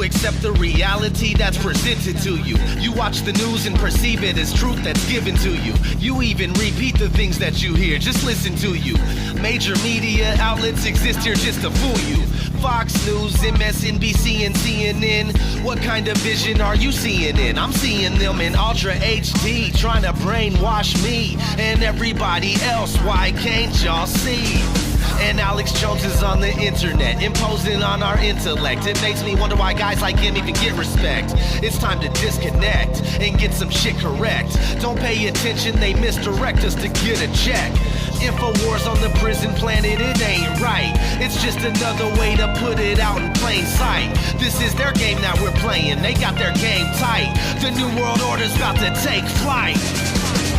Accept the reality that's presented to you. You watch the news and perceive it as truth that's given to you. You even repeat the things that you hear, just listen to you. Major media outlets exist here just to fool you. Fox News, MSNBC, and CNN. What kind of vision are you seeing in? I'm seeing them in Ultra HD, trying to brainwash me and everybody else. Why can't y'all see? And Alex Jones is on the internet, imposing on our intellect. It makes me wonder why guys like him even get respect. It's time to disconnect and get some shit correct. Don't pay attention, they misdirect us to get a check. InfoWars on the prison planet, it ain't right. It's just another way to put it out in plain sight. This is their game that we're playing, they got their game tight. The New World Order's about to take flight.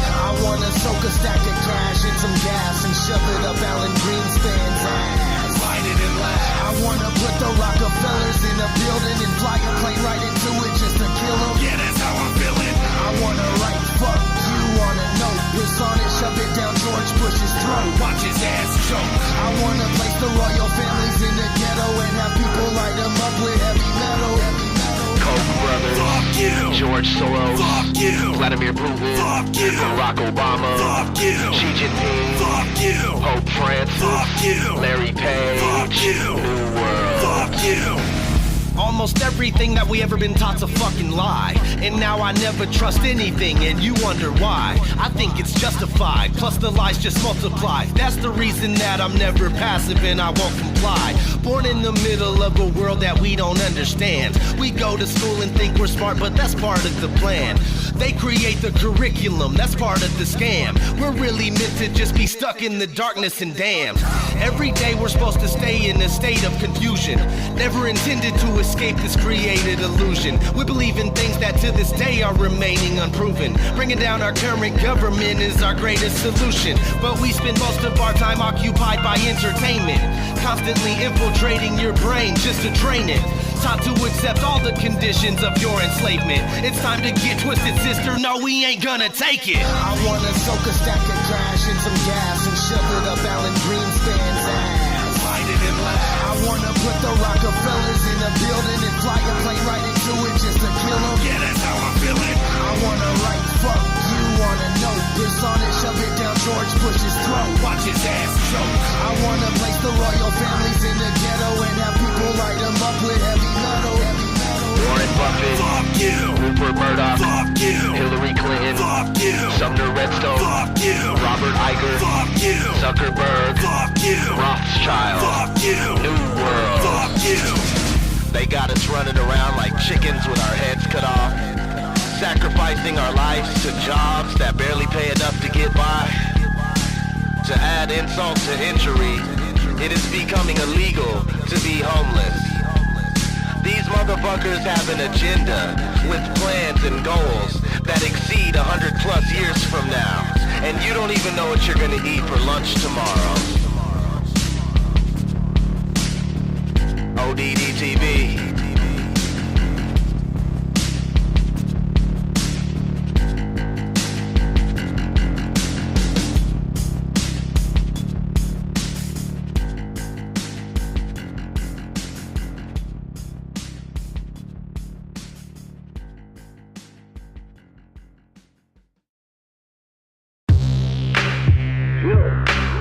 I wanna soak a stack of cash in some gas and shove it up Alan Greenspan's ass. Light it and laugh. I wanna put the Rockefellers in a building and fly a plane right into it just to kill them. Yeah, that's how I'm feeling. I wanna write fuck you on a note, piss on it, shove it down George Bush's throat. Watch his ass choke. I wanna place the royal families in the ghetto and have people light them up with heavy metal. Koch brothers, fuck you. George Soros, fuck you. Vladimir Putin, fuck you. Barack Obama, fuck you. Xi Jinping, fuck you. Pope Francis, fuck you. Larry Page, fuck you. New World, fuck you. Almost everything that we ever been taught's a fucking lie. And now I never trust anything, and you wonder why. I think it's justified, plus the lies just multiply. That's the reason that I'm never passive and I won't comply. Born in the middle of a world that we don't understand. We go to school and think we're smart, but that's part of the plan. They create the curriculum, that's part of the scam. We're really meant to just be stuck in the darkness and damned. Every day we're supposed to stay in a state of confusion. Never intended to escape this created illusion. We believe in things that to this day are remaining unproven. Bringing down our current government is our greatest solution. But we spend most of our time occupied by entertainment, constantly infiltrating your brain just to drain it. Time to accept all the conditions of your enslavement. It's time to get twisted, sister, no, we ain't gonna take it. I wanna soak a stack of cash in some gas and shove it up Alan Greenspan's ass. Light it and laugh. I wanna put the Rockefellers in a building and fly a plane right into it just to kill them. Yeah, that's how I'm feeling. I wanna write fuck you on a note, piss on it, shove it down George Bush's throat. Watch his ass choke. I wanna place the royal families in the ghetto and have people light them up with heavy metal. Warren Buffett, fuck you. Rupert Murdoch, fuck you. Hillary Clinton, fuck you. Sumner Redstone, fuck you. Robert Iger, fuck you. Zuckerberg, fuck you. Rothschild, fuck you. New World, fuck you. They got us running around like chickens with our heads cut off, sacrificing our lives to jobs that barely pay enough to get by. To add insult to injury, it is becoming illegal to be homeless. These motherfuckers have an agenda with plans and goals that exceed 100 plus years from now. And you don't even know what you're gonna eat for lunch tomorrow. O.D.D. TV.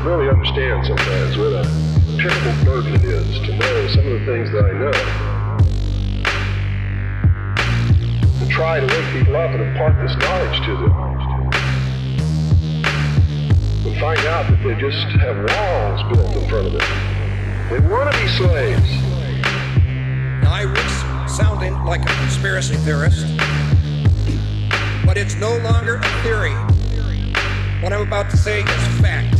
Really understand sometimes what a terrible burden it is to know some of the things that I know. To try to wake people up and impart this knowledge to them. And find out that they just have walls built in front of them. They want to be slaves. Now I risk sounding like a conspiracy theorist, but it's no longer a theory. What I'm about to say is fact.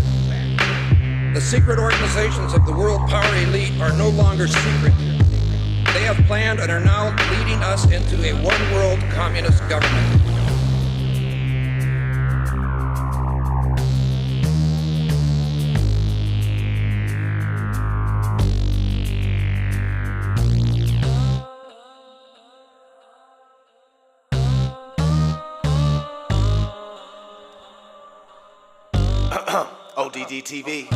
The secret organizations of the world power elite are no longer secret. They have planned and are now leading us into a one-world communist government. O.D.D. TV.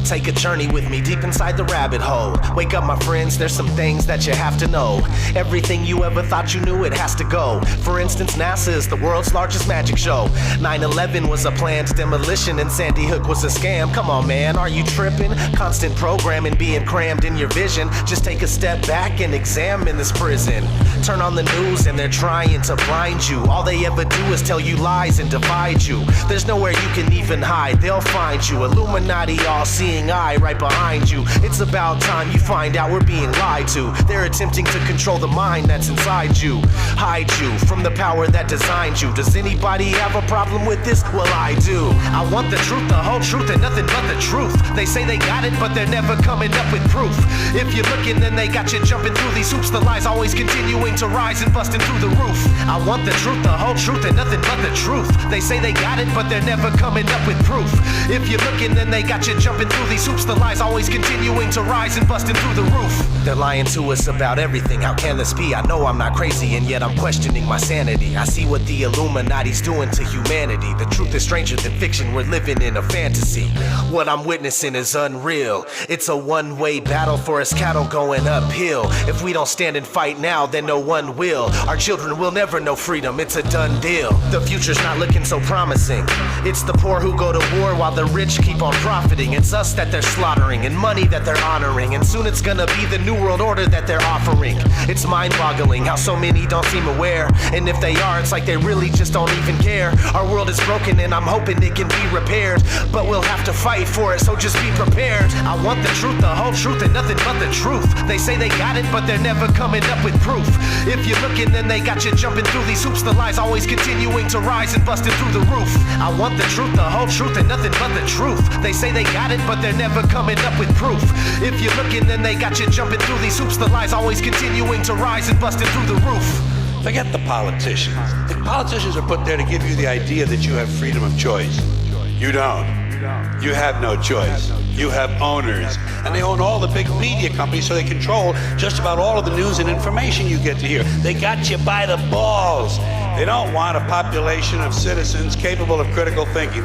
Take a journey with me deep inside the rabbit hole. Wake up, my friends, there's some things that you have to know. Everything you ever thought you knew, it has to go. For instance, NASA is the world's largest magic show. 9/11 was a planned demolition and Sandy Hook was a scam. Come on, man, are you tripping? Constant programming being crammed in your vision. Just take a step back and examine this prison. Turn on the news and they're trying to blind you. All they ever do is tell you lies and divide you. There's nowhere you can even hide, they'll find you. Illuminati all-seeing eye right behind you. It's about time you find out we're being lied to. They're attempting to control the mind that's inside you, hide you from the power that designed you. Does anybody have a problem with this? Well, I do. I want the truth, the whole truth, and nothing but the truth. They say they got it, but they're never coming up with proof. If you're looking, then they got you jumping through these hoops. The lies always continuing to rise and busting through the roof. I want the truth, the whole truth, and nothing but the truth. They say they got it, but they're never coming up with proof. If you're looking, then they got you jumping through these hoops. The lies always continuing to rise and busting through the roof. They're lying to us about everything. How can this be? I know I'm not crazy, and yet I'm questioning my sanity. I see what the Illuminati's doing to humanity. The truth is stranger than fiction. We're living in a fantasy. What I'm witnessing is unreal. It's a one-way battle for us cattle going uphill. If we don't stand and fight now, then no one will. Our children will never know freedom. It's a done deal. The future's not looking so promising. It's the poor who go to war while the rich keep on profiting. It's us that they're slaughtering and money that they're honoring. And soon it's gonna be the new world order that they're offering. It's mind-boggling how so many don't seem aware. And if they are, it's like they really just don't even care. Our world is broken and I'm hoping it can be repaired. But we'll have to fight for it, so just be prepared. I want the truth, the whole truth, and nothing but the truth. They say they got it, but they're never coming up with proof. If you're looking, then they got you jumping through these hoops. The lies always continuing to rise and busting through the roof. I want the truth, the whole truth, and nothing but the truth. They say they got it, but they're never coming up with proof. If you're looking, then they got you jumping through these hoops. The lies always continuing to rise and busting through the roof. Forget the politicians. The politicians are put there to give you the idea that you have freedom of choice. You don't. You have no choice. You have owners, and they own all the big media companies, so they control just about all of the news and information you get to hear. They got you by the balls. They don't want a population of citizens capable of critical thinking.